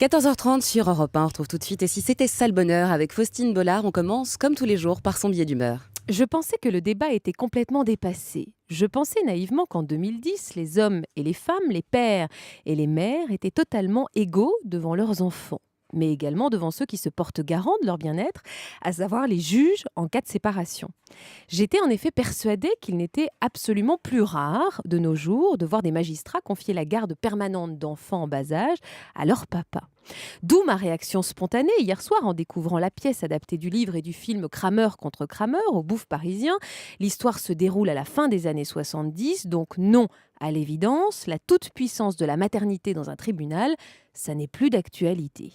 14h30 sur Europe 1, on retrouve tout de suite. Et si c'était ça le bonheur avec Faustine Bollard, on commence comme tous les jours par son billet d'humeur. Je pensais que le débat était complètement dépassé. Je pensais naïvement qu'en 2010, les hommes et les femmes, les pères et les mères étaient totalement égaux devant leurs enfants, mais également devant ceux qui se portent garant de leur bien-être, à savoir les juges en cas de séparation. J'étais en effet persuadée qu'il n'était absolument plus rare de nos jours de voir des magistrats confier la garde permanente d'enfants en bas âge à leur papa. D'où ma réaction spontanée hier soir en découvrant la pièce adaptée du livre et du film Kramer contre Kramer au Bouffe parisien. L'histoire se déroule à la fin des années 70, donc non, à l'évidence, la toute-puissance de la maternité dans un tribunal, ça n'est plus d'actualité.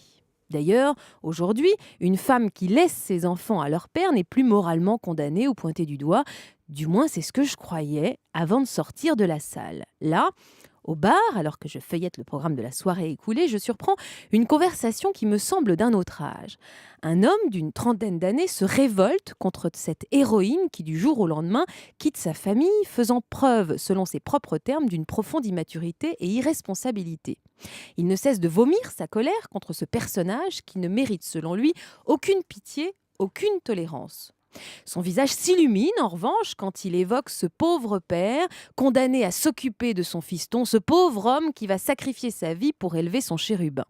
D'ailleurs, aujourd'hui, une femme qui laisse ses enfants à leur père n'est plus moralement condamnée ou pointée du doigt. Du moins, c'est ce que je croyais avant de sortir de la salle. Là, au bar, alors que je feuillette le programme de la soirée écoulée, je surprends une conversation qui me semble d'un autre âge. Un homme d'une trentaine d'années se révolte contre cette héroïne qui, du jour au lendemain, quitte sa famille, faisant preuve, selon ses propres termes, d'une profonde immaturité et irresponsabilité. Il ne cesse de vomir sa colère contre ce personnage qui ne mérite, selon lui, aucune pitié, aucune tolérance. Son visage s'illumine en revanche quand il évoque ce pauvre père condamné à s'occuper de son fiston, ce pauvre homme qui va sacrifier sa vie pour élever son chérubin.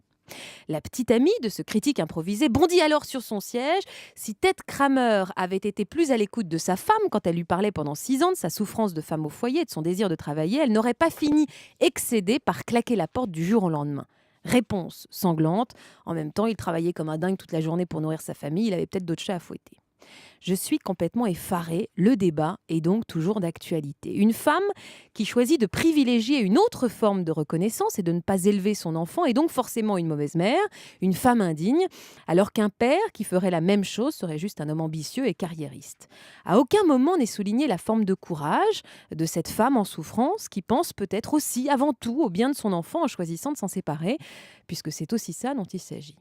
La petite amie de ce critique improvisé bondit alors sur son siège. Si Ted Kramer avait été plus à l'écoute de sa femme quand elle lui parlait pendant 6 ans de sa souffrance de femme au foyer et de son désir de travailler, elle n'aurait pas fini excédée par claquer la porte du jour au lendemain. Réponse sanglante. En même temps, il travaillait comme un dingue toute la journée pour nourrir sa famille. Il avait peut-être d'autres chats à fouetter. Je suis complètement effarée. Le débat est donc toujours d'actualité. Une femme qui choisit de privilégier une autre forme de reconnaissance et de ne pas élever son enfant est donc forcément une mauvaise mère, une femme indigne, alors qu'un père qui ferait la même chose serait juste un homme ambitieux et carriériste. À aucun moment n'est soulignée la forme de courage de cette femme en souffrance qui pense peut-être aussi avant tout au bien de son enfant en choisissant de s'en séparer, puisque c'est aussi ça dont il s'agit.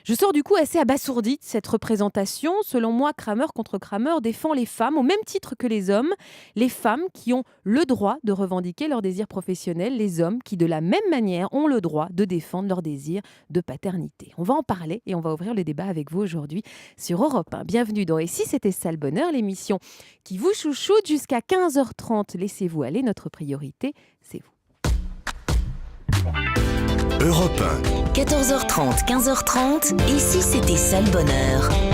Je sors du coup assez abasourdie de cette représentation. Selon moi, Kramer contre Kramer défend les femmes au même titre que les hommes. Les femmes qui ont le droit de revendiquer leurs désirs professionnels, les hommes qui, de la même manière, ont le droit de défendre leurs désirs de paternité. On va en parler et on va ouvrir le débat avec vous aujourd'hui sur Europe 1. Bienvenue dans « Et si c'était ça le bonheur ?» l'émission qui vous chouchoute jusqu'à 15h30. Laissez-vous aller, notre priorité, c'est vous. Europe 1. 14h30, 15h30, et si c'était ça le bonheur ?